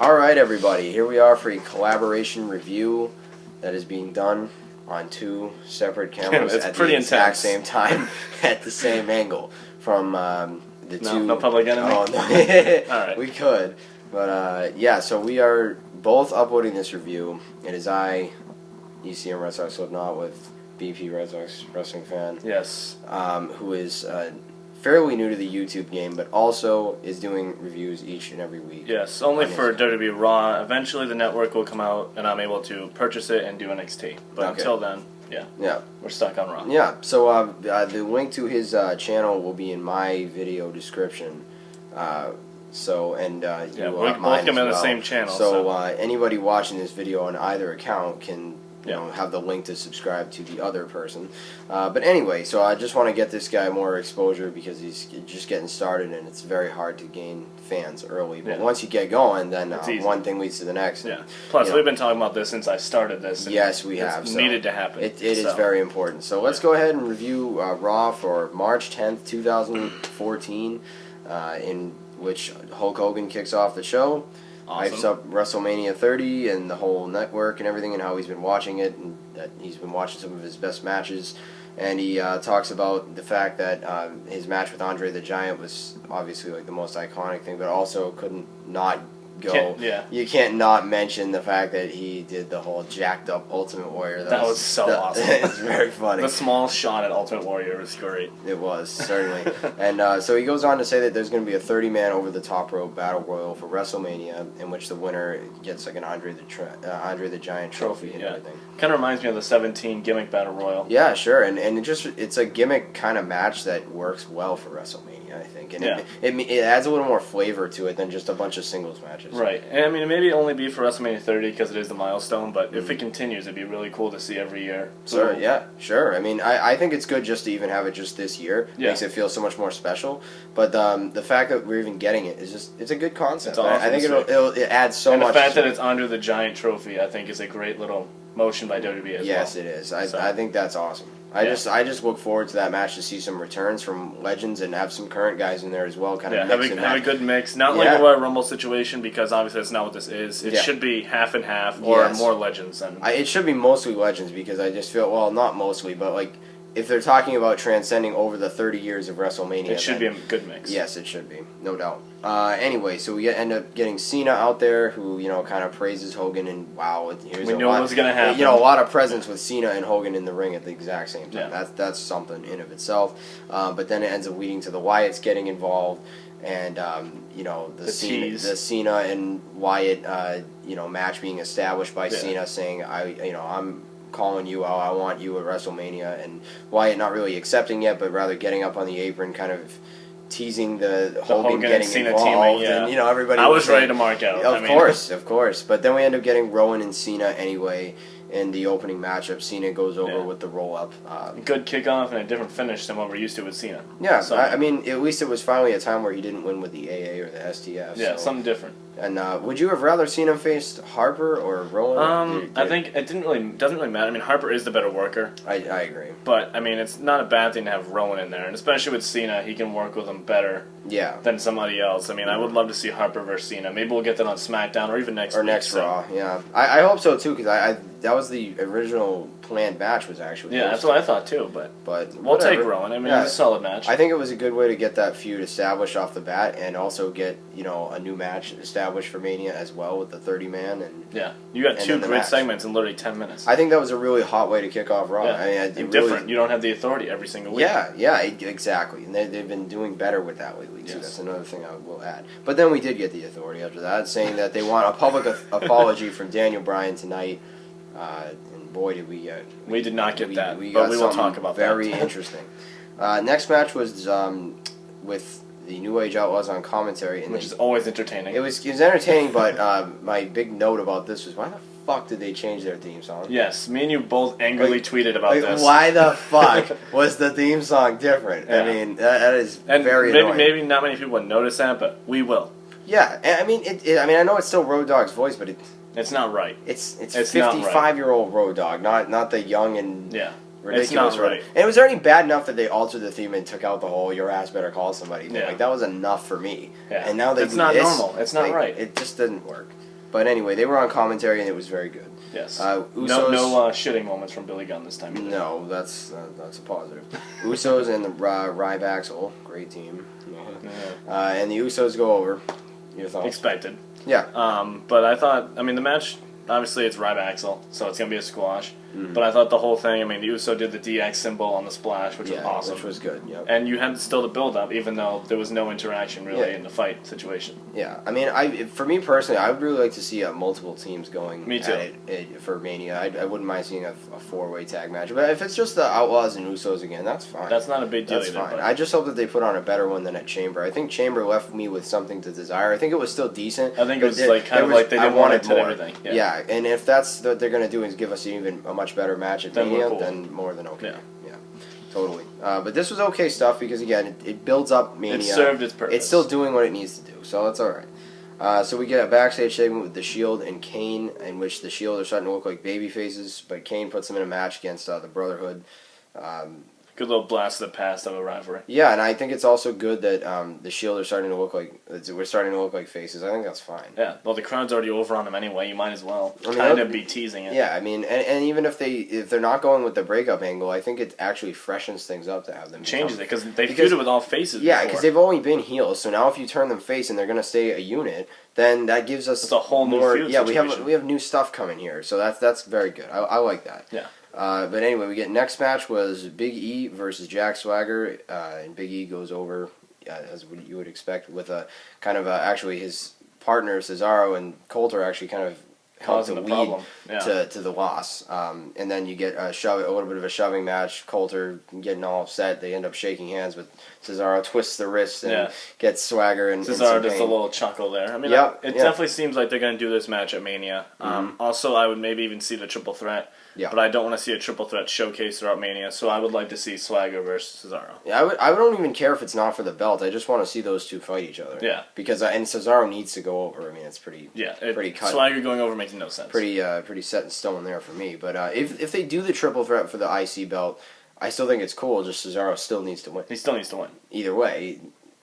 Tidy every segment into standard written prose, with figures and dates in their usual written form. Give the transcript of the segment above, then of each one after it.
Alright everybody, here we are for a collaboration review that is being done on two separate cameras at the exact same time at the same angle from the two... No Public Enemy? Oh, no. Alright. We could, but yeah, so we are both uploading this review. It is I, ECM Red Sox Slipknot with BP Red Sox Wrestling Fan. Yes. Who is fairly new to the YouTube game, but also is doing reviews each and every week. Yes, only for WWE Raw. Eventually the network will come out and I'm able to purchase it and do NXT. But until then, yeah, we're stuck on Raw. Yeah, so the link to his channel will be in my video description. We're both both in the same channel. So anybody watching this video on either account can have the link to subscribe to the other person. But anyway, so I just want to get this guy more exposure because he's just getting started and it's very hard to gain fans early. But once you get going, then one thing leads to the next. Yeah. Plus, we've been talking about this since I started this. Yes, we have. It's needed to happen. It is very important. So let's go ahead and review Raw for March 10th, 2014, in which Hulk Hogan kicks off the show. Awesome. Hypes up WrestleMania 30 and the whole network and everything and how he's been watching it and that he's been watching some of his best matches. And he talks about the fact that his match with Andre the Giant was obviously like the most iconic thing, but also couldn't not go. You can't not mention the fact that he did the whole jacked up Ultimate Warrior. That was so awesome. It's very funny. The small shot at Ultimate Warrior was great. It was, certainly. And so he goes on to say that there's going to be a 30-man over-the-top rope battle royal for WrestleMania, in which the winner gets like an Andre the Giant trophy and everything. Kind of reminds me of the 17 gimmick battle royal. Yeah, sure. And it's a gimmick kind of match that works well for WrestleMania, I think. And it adds a little more flavor to it than just a bunch of singles matches. Right. And I mean, maybe only be for WrestleMania 30 because it is the milestone, but if it continues, it'd be really cool to see every year. Sure, yeah, sure. I mean, I think it's good just to even have it just this year. Makes it feel so much more special. But the fact that we're even getting it is just, it's a good concept. It's awesome. I think it adds so much. And the fact that it's under the Giant trophy, I think, is a great little motion by WWE as well. Yes, it is. I think that's awesome. I just look forward to that match to see some returns from legends and have some current guys in there as well. Kind of have a good mix. Not like a Royal Rumble situation because obviously that's not what this is. It should be half and half or more legends. It should be mostly legends because I just feel, well, not mostly, but like if they're talking about transcending over the 30 years of WrestleMania, it should be a good mix. Yes, it should be, no doubt. Anyway, so we end up getting Cena out there, who kind of praises Hogan, and wow, here's we knew what was going to happen. A lot of presence with Cena and Hogan in the ring at the exact same time. That's something in of itself. But then it ends up leading to the Wyatts getting involved, and the Cena and Wyatt match being established by Cena saying I'm calling you out, I want you at WrestleMania, and Wyatt not really accepting yet, but rather getting up on the apron, kind of teasing the Hogan getting Cena involved, teaming, and everybody. I was ready to mark out. Of course. But then we end up getting Rowan and Cena anyway. In the opening matchup, Cena goes over with the roll-up. Good kickoff and a different finish than what we're used to with Cena. Yeah, so, I mean, at least it was finally a time where he didn't win with the AA or the STF. Yeah, something different. And would you have rather seen him face Harper or Rowan? I think it doesn't really matter. I mean, Harper is the better worker. I agree. But I mean, it's not a bad thing to have Rowan in there, and especially with Cena, he can work with him better. Than somebody else. I mean, I would love to see Harper versus Cena. Maybe we'll get that on SmackDown or even next week. Next Raw. Yeah, I hope so too because that was the original planned match was actually. Yeah, that's what I thought too. But we'll take Rowan. I mean, it's a solid match. I think it was a good way to get that feud established off the bat, and also get a new match established for Mania as well with the 30-man and you got two great segments in literally 10 minutes. I think that was a really hot way to kick off Raw. I mean, different. You don't have the authority every single week. Yeah, exactly. And they've been doing better with that lately too. That's another thing I will add. But then we did get the authority after that, saying that they want a public apology from Daniel Bryan tonight. And boy, did we get... We did not get that, but we will talk about that. Very interesting. Next match was with the New Age Outlaws on commentary. Which is always entertaining. It was entertaining, but my big note about this was, why the fuck did they change their theme song? Yes, me and you both angrily tweeted about this. Why the fuck was the theme song different? I mean, that is very annoying. Maybe not many people would notice that, but we will. Yeah, I mean, I know it's still Road Dogg's voice, but it's not right. It's 55-year-old Road Dogg, not the young and ridiculous. It's not right. And it was already bad enough that they altered the theme and took out the whole "your ass better call somebody" thing. Yeah. Like that was enough for me. Yeah. And now they it's not normal. It's not right. It just didn't work. But anyway, they were on commentary, and it was very good. Yes. Usos, no shitting moments from Billy Gunn this time either. No, that's a positive. Usos and the Rybacks, great team. And the Usos go over. Your thoughts? Expected. Yeah. But I thought, the match, obviously it's Ryback, so it's going to be a squash. But I thought the whole thing, the Uso did the DX symbol on the splash, which was awesome. Which was good, yeah. And you had still the build-up, even though there was no interaction really in the fight situation. Yeah, for me personally, I would really like to see multiple teams going me too. At it for Mania. I wouldn't mind seeing a four-way tag match. But if it's just the Outlaws and Usos again, that's fine. That's not a big deal either. That's fine. But I just hope that they put on a better one than at Chamber. I think Chamber left me with something to desire. I think it was still decent. I think it was like they didn't want it more. Everything. Yeah, and if that's what they're going to do is give us even a much better match at Mania, then more than okay. Yeah, totally. But this was okay stuff because, again, it builds up Mania. It served its purpose. It's still doing what it needs to do, so that's all right. So we get a backstage segment with The Shield and Kane, in which The Shield are starting to look like baby faces, but Kane puts them in a match against the Brotherhood. Good little blast of the past of a rivalry. Yeah, and I think it's also good that the Shield are starting to look like faces. I think that's fine. Yeah, well, the crowd's already over on them anyway. You might as well kind of be teasing it. Yeah, and even if they're not going with the breakup angle, I think it actually freshens things up to have them changes it because they feuded with all faces. Yeah, because they've only been heels. So now if you turn them face and they're going to stay a unit, then that gives us a whole more. Feud we have new stuff coming here. So that's very good. I like that. Yeah. But anyway, we get next match was Big E versus Jack Swagger, and Big E goes over as you would expect with a kind of actually his partner Cesaro and Coulter actually kind of helped to lead to the loss. And then you get a little bit of a shoving match. Coulter getting all upset. They end up shaking hands, but Cesaro twists the wrist and gets Swagger and Cesaro does a little chuckle there. It definitely seems like they're going to do this match at Mania. Also, I would maybe even see the triple threat. Yeah. But I don't want to see a triple threat showcase throughout Mania, so I would like to see Swagger versus Cesaro. Yeah, I don't even care if it's not for the belt. I just want to see those two fight each other. Yeah. Because and Cesaro needs to go over. It's pretty pretty cut. Swagger going over makes no sense. Pretty set in stone there for me. But if they do the triple threat for the IC belt, I still think it's cool. Just Cesaro still needs to win. He still needs to win. Either way.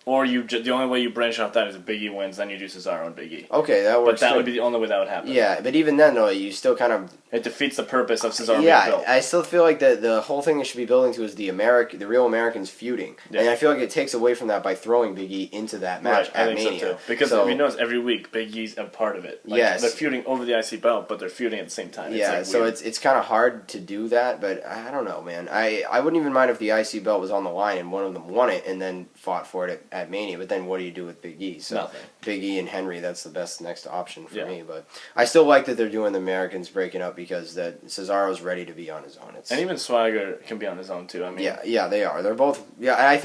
Or the only way you branch off that is if Big E wins, then you do Cesaro and Big E. Okay, that works. But that would be the only way that would happen. Yeah, but even then, though, you still kind of... It defeats the purpose of Cesaro being built. I still feel like the whole thing they should be building to is the real Americans feuding. Yeah. And I feel like it takes away from that by throwing Big E into that match at Mania. I think so, too. Because we notice every week Big E's a part of it. They're feuding over the IC belt, but they're feuding at the same time. It's kind of hard to do that, but I don't know, man. I wouldn't even mind if the IC belt was on the line and one of them won it and then fought for it at Mania, but then what do you do with Big E? So nothing. Big E and Henry, that's the best next option for me. But I still like that they're doing the Americans breaking up because that Cesaro's ready to be on his own. And even Swagger can be on his own too. Yeah, they are. They're both. Yeah, and I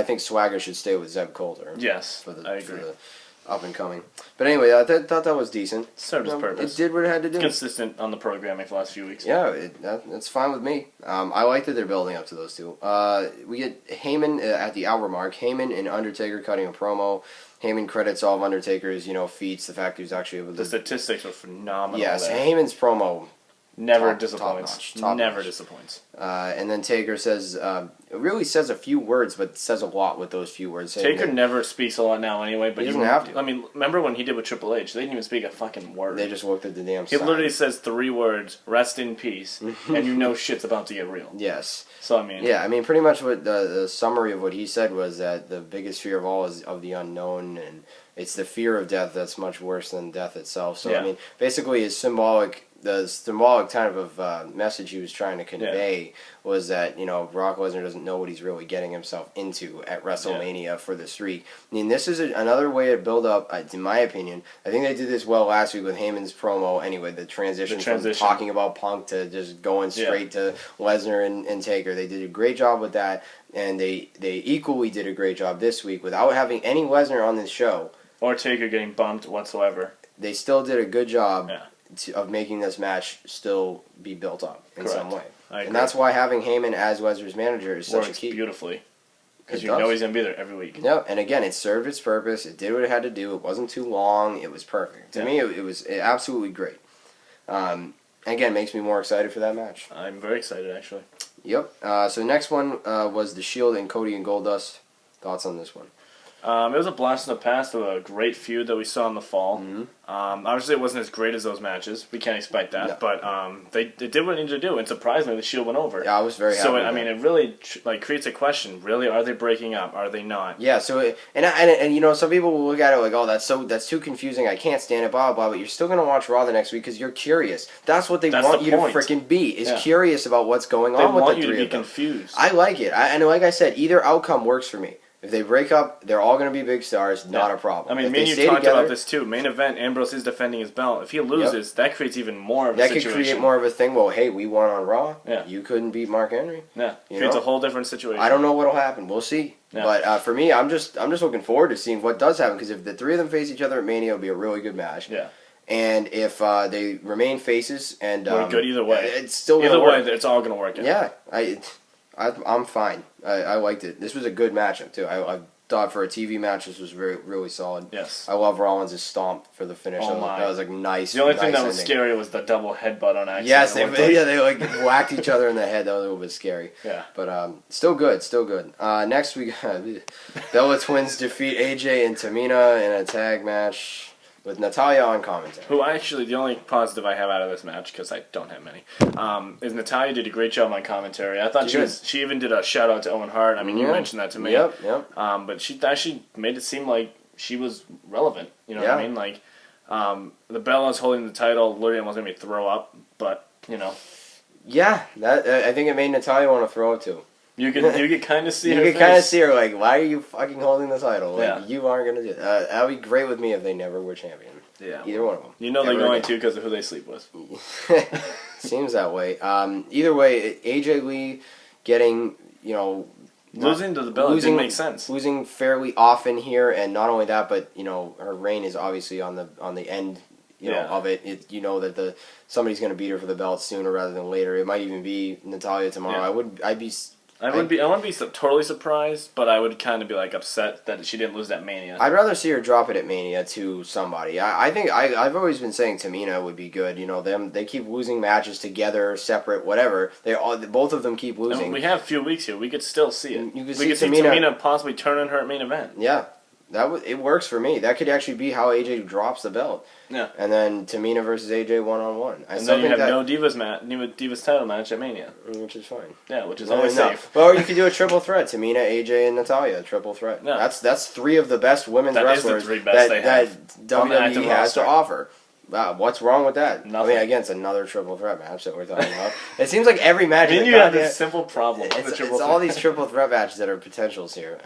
think Swagger should stay with Zeb Coulter. Yes, I agree. For the up and coming. But anyway, I thought that was decent. Served its purpose. It did what it had to do. It's consistent on the programming for the last few weeks. Yeah, that's fine with me. I like that they're building up to those two. We get Heyman at the hour mark. Heyman and Undertaker cutting a promo. Heyman credits all of Undertaker's, feats, the fact he was actually able to... The statistics were phenomenal. Yes, Heyman's promo... Never disappoints. Never disappoints. And then Taker says, it really says a few words, but says a lot with those few words. Taker never speaks a lot now anyway, but he doesn't have to. Remember when he did with Triple H? They didn't even speak a fucking word. They just looked at the damn He literally says 3 words, rest in peace, and shit's about to get real. Yes. So, Yeah, pretty much what the summary of what he said was that the biggest fear of all is of the unknown, and it's the fear of death that's much worse than death itself. So, basically his the symbolic kind of message he was trying to convey was that, Brock Lesnar doesn't know what he's really getting himself into at WrestleMania for the streak. This is another way to build up, in my opinion. I think they did this well last week with Heyman's promo anyway, the transition from talking about Punk to just going straight to Lesnar and Taker. They did a great job with that, and they equally did a great job this week without having any Lesnar on this show. Or Taker getting bumped whatsoever. They still did a good job. Of making this match still be built up in some way. And that's why having Heyman as Lesnar's manager is such a key. Beautifully. Because you know he's going to be there every week. Yep, and again, it served its purpose. It did what it had to do. It wasn't too long. It was perfect. To me, it was absolutely great. Again, it makes me more excited for that match. I'm very excited, actually. Yep. So the next one was The Shield and Cody and Goldust. Thoughts on this one? It was a blast in the past of a great feud that we saw in the fall. Mm-hmm. Obviously, it wasn't as great as those matches. We can't expect that. No. But they did what they needed to do, and surprisingly, the Shield went over. Yeah, I was very happy. So, I mean, it really creates a question. Really, are they breaking up? Are they not? Yeah, so, and you know, some people will look at it like, oh, that's too confusing. I can't stand it, blah, blah, blah. But you're still going to watch Raw the next week because you're curious. That's what they want you to freaking be, is curious about what's going on with the three of them. They want you to be confused. I like it. And like I said, either outcome works for me. If they break up, they're all going to be big stars. Not a problem. I mean, me and you talked about this too. Main event, Ambrose is defending his belt. If he loses, that creates even more of a situation. That could create more of a thing. Well, hey, we won on Raw. Yeah. You couldn't beat Mark Henry. Yeah. Creates a whole different situation. I don't know what'll happen. We'll see. Yeah. But for me, I'm just looking forward to seeing what does happen, because if the three of them face each other at Mania, it'll be a really good match. Yeah. And if they remain faces and we're good either way. It's still either way, it's all going to work out. Yeah. I'm fine. I liked it. This was a good matchup too. I thought for a TV match, this was really solid. Yes. I love Rollins' stomp for the finish. Oh my. That was like nice. The only thing that was scary was the double headbutt on accident. Yes, they like whacked each other in the head. That was a little bit scary. Yeah. But still good. Next we got Bella Twins defeat AJ and Tamina in a tag match with Natalya on commentary. Who actually, the only positive I have out of this match, because I don't have many, is Natalya did a great job on commentary. I thought she even did a shout out to Owen Hart. I mean, you mentioned that to me. Yep. But she actually made it seem like she was relevant. You know what I mean? Like, the Bella's holding the title. Literally almost made me throw up, but, you know. Yeah, I think it made Natalya want to throw it too. You could kind of see her. You could kind of see her like, why are you fucking holding the title? Like, you aren't gonna do it. That'd be great with me if they never were champion. Yeah, either one of them. You know they're going to because of who they sleep with. Seems that way. Either way, AJ Lee getting losing to the Bella didn't make sense. Losing fairly often here, and not only that, but her reign is obviously on the end. Of it. You know that somebody's going to beat her for the belt sooner rather than later. It might even be Natalya tomorrow. Yeah. I wouldn't be totally surprised, but I would kind of be like upset that she didn't lose that Mania. I'd rather see her drop it at Mania to somebody. I think I've always been saying Tamina would be good. They keep losing matches together, separate, whatever. Both of them keep losing. And we have a few weeks here. We could still see it. We could see Tamina possibly turning her at main event. Yeah. It works for me. That could actually be how AJ drops the belt. Yeah. And then Tamina versus AJ 1-on-1. And then you have no Divas title match at Mania. Which is fine. Yeah, which is always safe. Well, you could do a triple threat. Tamina, AJ, and Natalya. Triple threat. Yeah. That's three of the best women's wrestlers that WWE has to offer. Wow, what's wrong with that? Nothing. I mean, again, it's another triple threat match that we're talking about. It seems like every match... you have this simple problem. It's all these triple threat matches that are potentials here.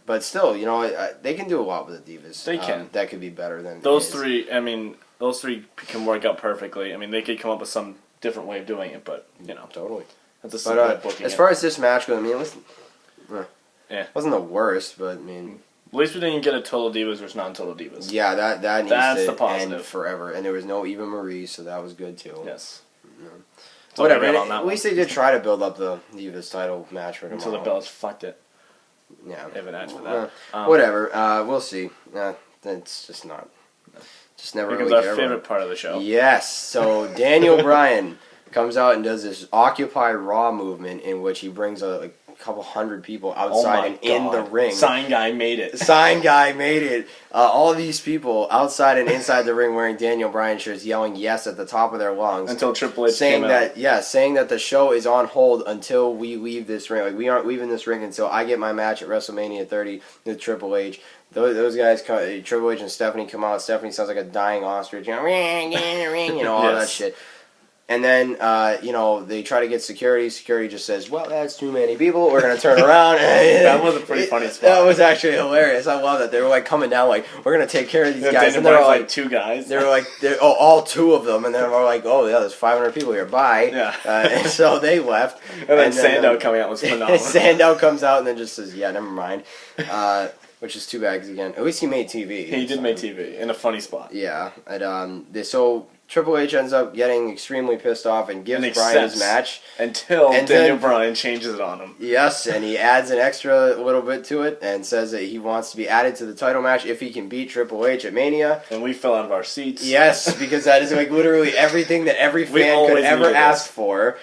But still, they can do a lot with the Divas. They can. That could be better than... Those three can work out perfectly. I mean, they could come up with some different way of doing it, but, Totally. That's a simple way of booking as far as this match goes, I mean, it wasn't the worst, but, I mean... At least we didn't get a Total Divas versus non-Total Divas. Yeah, that needs to end forever. And there was no Eva Marie, so that was good, too. Yes. Whatever. At least they did try to build up the Divas title match for tomorrow. Until the Bellas fucked it. Yeah. They have an match for that. Whatever. We'll see. That's just not... Just never really our favorite part of the show. Yes. So Daniel Bryan comes out and does this Occupy Raw movement in which he brings a couple hundred people outside and in the ring. Sign guy made it. All these people outside and inside the ring wearing Daniel Bryan shirts, yelling yes at the top of their lungs. Until Triple H came out. Saying that the show is on hold until we leave this ring. Like, we aren't leaving this ring until I get my match at WrestleMania 30 with Triple H. Those guys, Triple H and Stephanie come out. Stephanie sounds like a dying ostrich. All that shit. And then, they try to get security. Security just says, well, that's too many people. We're going to turn around. That was a pretty funny spot. That was actually hilarious. I love that. They were, coming down, we're going to take care of these guys. And they were, two guys. They were, all two of them. And then we're like, oh, yeah, there's 500 people here. Bye. Yeah. And so they left. And then Sandow coming out was phenomenal. Sandow comes out and then just says, yeah, never mind. Which is too bad, because, again, at least he made TV. He did make TV in a funny spot. Yeah. So Triple H ends up getting extremely pissed off and gives Bryan his match. Until Daniel Bryan changes it on him. Yes, and he adds an extra little bit to it and says that he wants to be added to the title match if he can beat Triple H at Mania. And we fell out of our seats. Yes, because that is literally everything that every fan could ever ask for.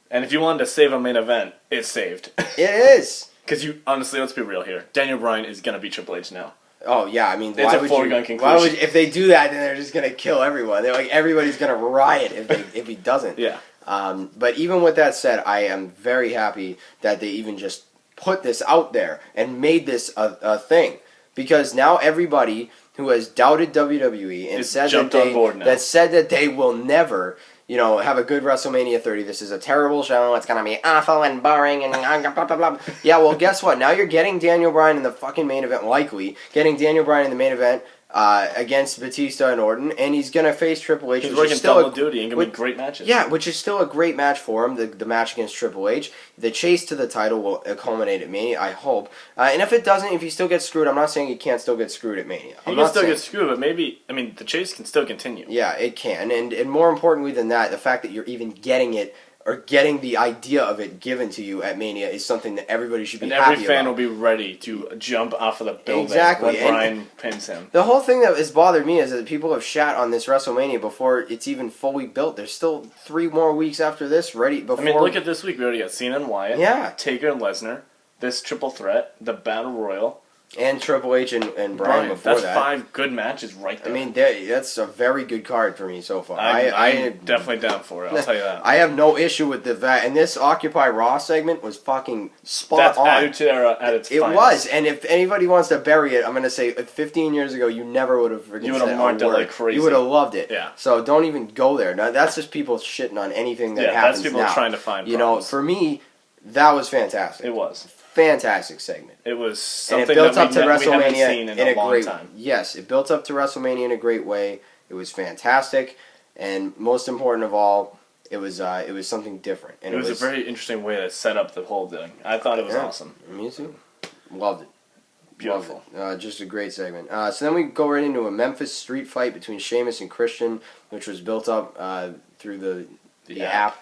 And if you wanted to save a main event, it's saved. It is. Because honestly, let's be real here. Daniel Bryan is going to be Triple H now. Oh, yeah, I mean, it's a foregone conclusion. If they do that, then they're just going to kill everyone. They're like, everybody's going to riot if he doesn't. Yeah. But even with that said, I am very happy that they even just put this out there and made this a thing. Because now everybody who has doubted WWE and said that they will never, have a good WrestleMania 30. This is a terrible show. It's gonna be awful and boring and blah blah blah. Yeah, well, guess what? Now you're getting Daniel Bryan in the fucking main event. Likely getting Daniel Bryan in the main event against Batista and Orton, and he's gonna face Triple H. He's working double duty and gonna be great matches. Yeah, which is still a great match for him. The match against Triple H, the chase to the title will culminate at Mania, I hope. And if it doesn't, if he still gets screwed, I'm not saying he can't still get screwed at Mania. He can still get screwed, but maybe the chase can still continue. Yeah, it can, and more importantly than that, the fact that you're even getting it. Or getting the idea of it given to you at Mania is something that everybody should be happy about. And every fan will be ready to jump off of the building when Bryan pins him. The whole thing that has bothered me is that people have shat on this WrestleMania before it's even fully built. There's still 3 more weeks after this ready. Look at this week. We already got Cena and Wyatt. Yeah. Taker and Lesnar. This triple threat. The Battle Royal. And Triple H and Bryan before that. That's 5 good matches right there. I mean, that's a very good card for me so far. I'm definitely down for it, I'll tell you that. I have no issue with that. And this Occupy Raw segment was fucking spot on. That's Attitude Era at its finest. It was. And if anybody wants to bury it, I'm going to say 15 years ago, you never would have You would have marked it like crazy. You would have loved it. Yeah. So don't even go there. Now, that's just people shitting on anything that happens that's people trying to find problems. For me, that was fantastic. It was. Fantastic segment. It was something that we haven't seen in a long time. Yes, it built up to WrestleMania in a great way. It was fantastic, and most important of all, it was something different. And it was a very interesting way to set up the whole thing. I thought it was awesome. Me too. Loved it. Beautiful. Loved it. Just a great segment. So then we go right into a Memphis street fight between Sheamus and Christian, which was built up through the app.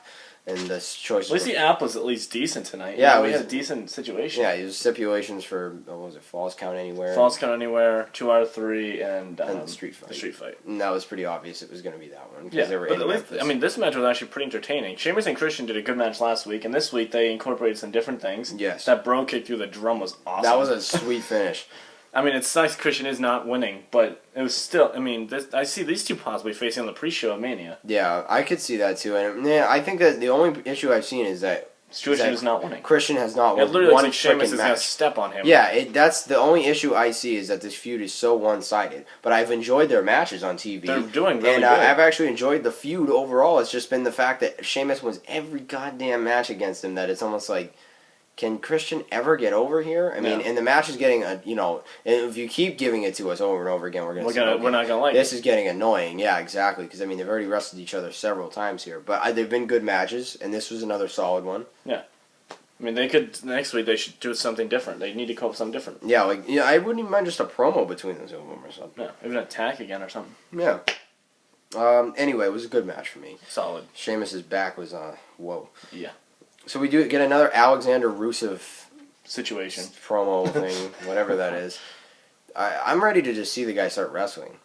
And the choices. At least the app was at least decent tonight. Yeah, we had a decent situation. Yeah, it was stipulations for what was it? Falls count anywhere. Falls count anywhere. 2 out of 3, and the street fight. The street fight. And that was pretty obvious. It was going to be that one. Yeah, but at least this match was actually pretty entertaining. Sheamus and Christian did a good match last week, and this week they incorporated some different things. Yes. That bro kick through the drum was awesome. That was a sweet finish. I mean, it sucks Christian is not winning, but it was still. I mean, I see these two possibly facing on the pre-show of Mania. Yeah, I could see that too, and I think that the only issue I've seen is that Christian is not winning. Christian has not won. It literally looks like Sheamus is going to step on him. Yeah, that's the only issue I see is that this feud is so one-sided. But I've enjoyed their matches on TV. They're doing really good. And I've actually enjoyed the feud overall. It's just been the fact that Sheamus wins every goddamn match against him that it's almost like, can Christian ever get over here? I mean, and the match is getting, if you keep giving it to us over and over again, we're not going to like it. This is getting annoying. Yeah, exactly. Because, they've already wrestled each other several times here. But they've been good matches, and this was another solid one. Yeah. I mean, next week they should do something different. They need to come up with something different. Yeah, I wouldn't even mind just a promo between the two of them or something. Yeah, maybe an attack again or something. Yeah. Anyway, it was a good match for me. Solid. Sheamus' back was, whoa. Yeah. So we do get another Alexander Rusev situation. Promo thing, whatever that is. I'm ready to just see the guy start wrestling.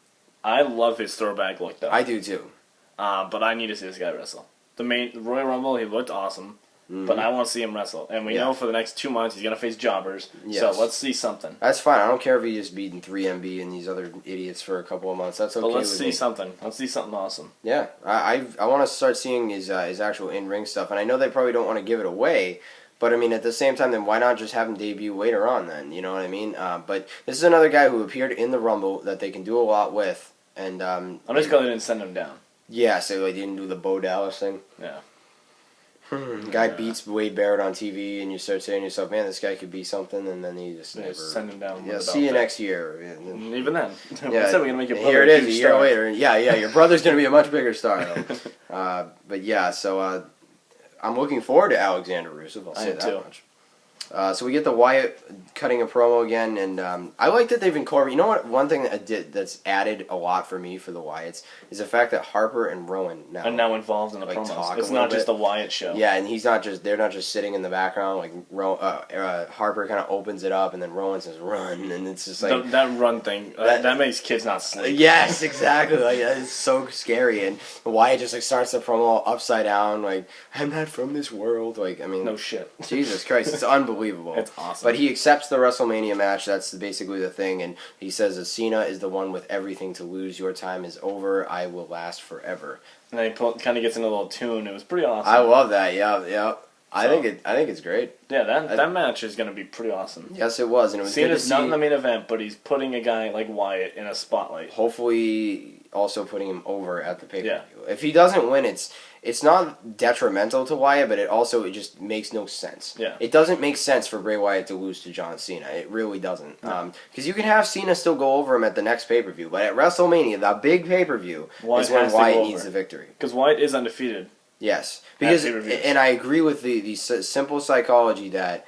I love his throwback look, though. I do, too. But I need to see this guy wrestle. The Royal Rumble, he looked awesome. Mm-hmm. But I want to see him wrestle. And we know for the next 2 months he's going to face jobbers. Yes. So let's see something. That's fine. I don't care if he just beating 3MB and these other idiots for a couple of months. That's okay. But let's see something. Let's see something awesome. Yeah. I want to start seeing his actual in-ring stuff. And I know they probably don't want to give it away. But, at the same time, then why not just have him debut later on then? You know what I mean? But this is another guy who appeared in the Rumble that they can do a lot with. And I'm just glad they didn't send him down. Yeah, so they didn't do the Bo Dallas thing. Yeah. Guy beats Wade Barrett on TV, and you start saying to yourself, man, this guy could be something, and then he just never... send him down. Yeah, see you next year. Even then. Yeah, said we're going to make your brother here it is, a year later. Yeah, your brother's going to be a much bigger star. But yeah, so I'm looking forward to Alexander Rusev, I'll say that much. So we get the Wyatt cutting a promo again, and I like that they've incorporated... You know what? One thing that's added a lot for me for the Wyatts is the fact that Harper and Rowan are now involved in the promos. It's not just a Wyatt show. Yeah, and they're not just sitting in the background. Harper kind of opens it up, and then Rowan says "run," and it's just like that run thing. That makes kids not sleep. Yes, exactly. It's so scary, and Wyatt just starts the promo upside down. I'm not from this world. No shit. Jesus Christ, it's unbelievable. unbelievable. It's awesome. But he accepts the WrestleMania match. That's basically the thing. And he says, Cena is the one with everything to lose. Your time is over. I will last forever. And then he kind of gets into a little tune. It was pretty awesome. I love that. Yeah. I think it's great. Yeah, that match is going to be pretty awesome. Yes, it was, and it was Cena's good to see. Not in the main event, but he's putting a guy like Wyatt in a spotlight. Hopefully, also putting him over at the pay-per-view. Yeah. If he doesn't win, it's not detrimental to Wyatt, but it just makes no sense. Yeah. It doesn't make sense for Bray Wyatt to lose to John Cena. It really doesn't. Because you can have Cena still go over him at the next pay-per-view, but at WrestleMania, the big pay-per-view, is when Wyatt needs the victory. Because Wyatt is undefeated. Yes, because and I agree with the simple psychology that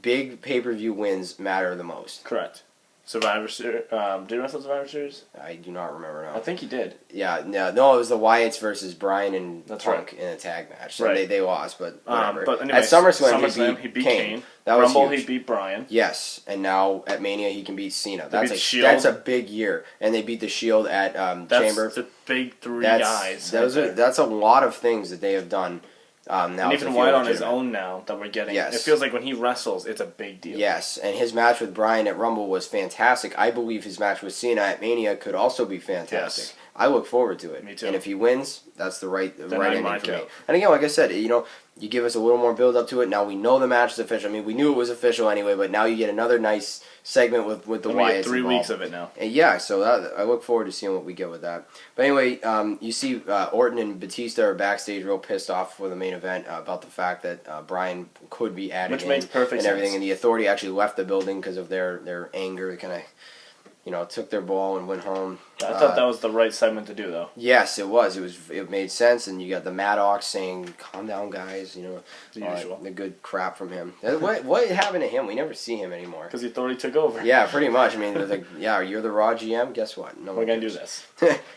big pay-per-view wins matter the most. Correct. Survivor Series. Did he wrestle Survivor Series? I do not remember now. I think he did. Yeah, no, it was the Wyatts versus Bryan and Punk in a tag match. So they lost, but whatever. But anyway, at SummerSlam he beat Kane. That was Rumble, huge. he beat Bryan. Yes, and now at Mania he can beat Cena. Shield. That's a big year, and they beat the Shield at Chamber. That's the big three guys. That's a lot of things that they have done. Now and even Wyatt on his own now that we're getting. Yes. It feels like when he wrestles, it's a big deal. Yes, and his match with Bryan at Rumble was fantastic. I believe his match with Cena at Mania could also be fantastic. Yes. I look forward to it. Me too. And if he wins, that's the right ending for me. Go. And again, like I said, you give us a little more build up to it. Now we know the match is official. I mean, we knew it was official anyway, but now you get another nice segment with the Wyatts. 3 weeks of it now. And yeah, so I look forward to seeing what we get with that. But anyway, you see Orton and Batista are backstage real pissed off for the main event about the fact that Bryan could be added Which makes perfect and everything. sense. And the Authority actually left the building because of their anger. They kind of took their ball and went home. I thought that was the right segment to do, though. Yes, it was. It made sense, and you got the Maddox saying, "Calm down, guys." The usual. The good crap from him. What happened to him? We never see him anymore. Because the Authority took over. Yeah, pretty much. I mean, they're like, yeah, you're the Raw GM. Guess what? We're gonna do this.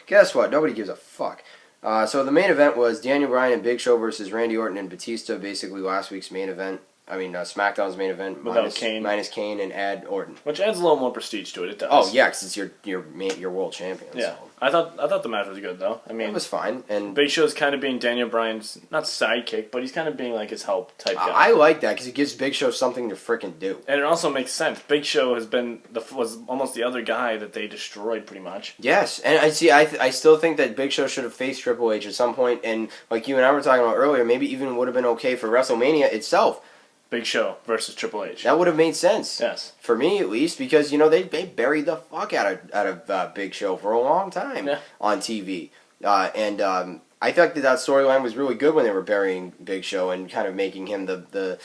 Guess what? Nobody gives a fuck. So the main event was Daniel Bryan and Big Show versus Randy Orton and Batista. Basically, last week's main event. I mean, SmackDown's main event minus Kane and add Orton, which adds a little more prestige to it. It does. Oh yeah, because it's your world champion. Yeah, so. I thought the match was good though. I mean, it was fine. And Big Show's kind of being Daniel Bryan's not sidekick, but he's kind of being like his help type guy. I like that because it gives Big Show something to freaking do. And it also makes sense. Big Show was almost the other guy that they destroyed pretty much. Yes, and I still think that Big Show should have faced Triple H at some point, and like you and I were talking about earlier, maybe even would have been okay for WrestleMania itself. Big Show versus Triple H. That would have made sense. Yes. For me, at least, because, they buried the fuck out of Big Show for a long time on TV. And I thought that storyline was really good when they were burying Big Show and kind of making him the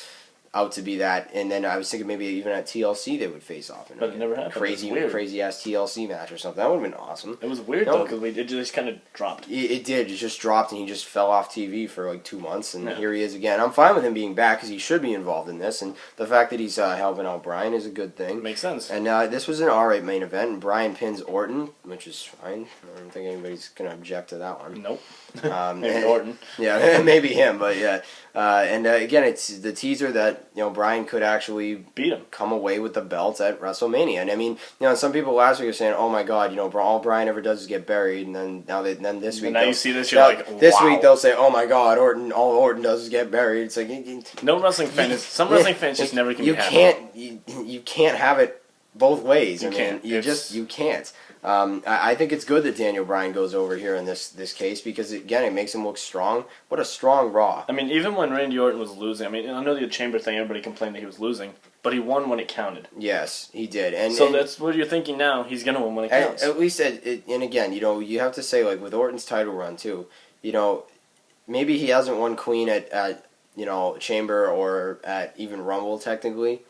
out to be that. And then I was thinking maybe even at TLC they would face off. But it never happened. Crazy ass TLC match or something. That would have been awesome. It was weird, though, because it just kind of dropped. It did. It just dropped, and he just fell off TV for like 2 months, and here he is again. I'm fine with him being back because he should be involved in this, and the fact that he's helping out Bryan is a good thing. Makes sense. And this was an alright main event, and Bryan pins Orton, which is fine. I don't think anybody's going to object to that one. Nope. Maybe Orton. Yeah, maybe him, but yeah. And again, it's the teaser that Bryan could actually beat him, come away with the belt at WrestleMania. And I mean, some people last week were saying, "Oh my God, all Bryan ever does is get buried." And then then this week, now you see this, you're like, wow. This week they'll say, "Oh my God, all Orton does is get buried." It's like no wrestling fan some wrestling fans just never can. You can't have it both ways. You can't. I think it's good that Daniel Bryan goes over here in this case because, again, it makes him look strong. What a strong Raw. I mean, even when Randy Orton was losing, I mean, I know the Chamber thing, everybody complained that he was losing, but he won when it counted. Yes, he did. And that's what you're thinking now. He's going to win when it counts. At least, and again, you have to say, like, with Orton's title run, too, maybe he hasn't won Queen at Chamber or at even Rumble, technically.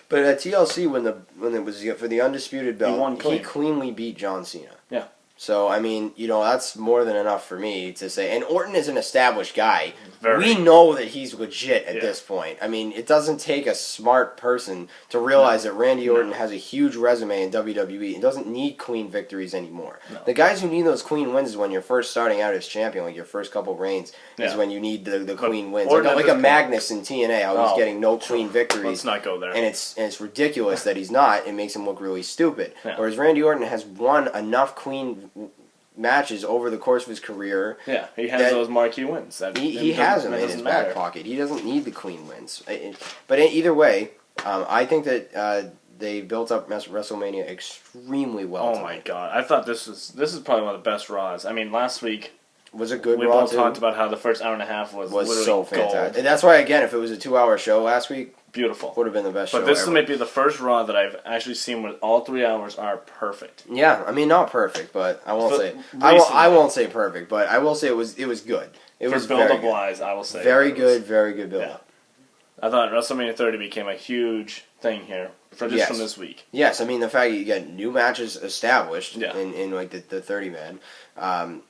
But at TLC, when it was for the undisputed belt, he cleanly beat John Cena. Yeah. So I mean, that's more than enough for me to say. And Orton is an established guy. We know that he's legit at this point. I mean, it doesn't take a smart person to realize that Randy Orton has a huge resume in WWE and doesn't need clean victories anymore. No. The guys who need those clean wins is when you're first starting out as champion, like your first couple reigns, is when you need the clean wins. Like a Magnus in TNA, how he's getting no clean victories. Let's not go there. And it's ridiculous that he's not. It makes him look really stupid. Yeah. Whereas Randy Orton has won enough clean matches over the course of his career. Yeah, he has those marquee wins. He has them in his back pocket. He doesn't need the clean wins. But either way, I think that they built up WrestleMania extremely well. Oh my god! I thought this is probably one of the best Raws. I mean, last week was a good Raw. We both talked about how the first hour and a half was so fantastic. Gold. And that's why, again, if it was a 2-hour show last week, beautiful, would have been the best show But this ever. might be the first Raw that I've actually seen where all 3 hours are perfect. Yeah, I mean, not perfect, but I won't say I won't say perfect, but I will say it was good. It was build-up wise, I will say very good build-up. Yeah. I thought WrestleMania 30 became a huge thing here from this week. Yes, I mean the fact that you get new matches established Yeah. in like the 30 man, and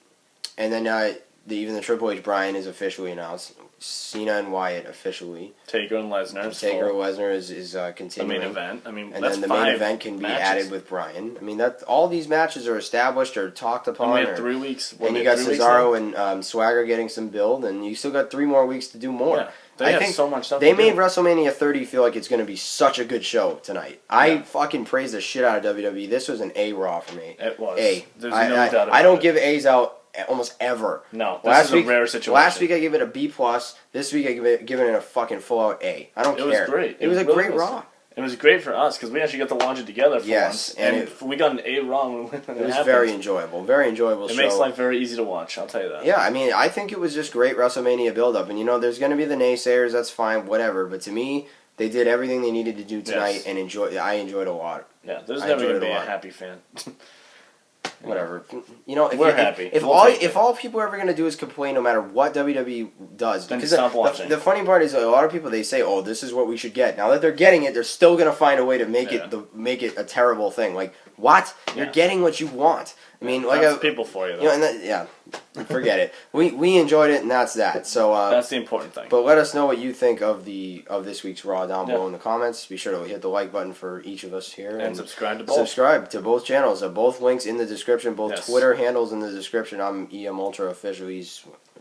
then even the Triple H Bryan is officially announced. Cena and Wyatt officially. Taker and Lesnar. Taker and Lesnar is continuing. The main event. I mean, and then the main event can be added with Bryan. I mean, that all these matches are established or talked upon. And we had 3 weeks. And you got Cesaro and Swagger getting some build, and you still got 3 more weeks to do more. Yeah. They have so much stuff. They made WrestleMania 30 feel like it's going to be such a good show tonight. Yeah. I fucking praise the shit out of WWE. This was an A Raw for me. It was. A. There's no doubt about it. I don't give A's out almost ever. No, this is a rare situation. Last week I gave it a B+. This week I give it a fucking full-out A. I don't care. It was great. It was a great Raw. It was great for us because we actually got to watch it together for once. And we got an A Raw. It was very enjoyable. Very enjoyable show. It makes life very easy to watch, I'll tell you that. Yeah, I mean, I think it was just great WrestleMania build-up. And, there's going to be the naysayers, that's fine, whatever. But to me, they did everything they needed to do tonight, and I enjoyed it a lot. Yeah, there's never going to be a happy fan. Whatever. We're happy. If all people are ever going to do is complain no matter what WWE does, then stop watching. The funny part is a lot of people, they say, "Oh, this is what we should get." Now that they're getting it, they're still going to find a way to make it a terrible thing. Like, what? You're getting what you want. I mean, that's people for you, though. Forget it. We enjoyed it, and that's that. So that's the important thing. But let us know what you think of this week's Raw down below in the comments. Be sure to hit the like button for each of us here, and subscribe to both. Subscribe to both channels. Both links in the description. Both Twitter handles in the description. I'm EM Ultra Official.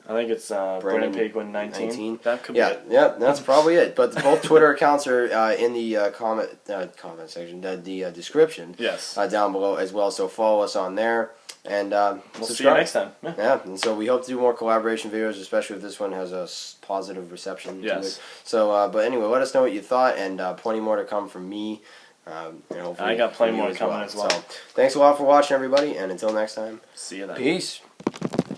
I think it's Brandon Pigwin 19. That could be it. Yeah, that's probably it. But both Twitter accounts are in the comment section, the description. Yes. Down below as well. So follow us on there. And we'll see you next time. Yeah, and so we hope to do more collaboration videos, especially if this one has a positive reception to it. So, but anyway, let us know what you thought, and plenty more to come from me. I got plenty more coming as well. So, thanks a lot for watching, everybody, and until next time, see you then. Peace.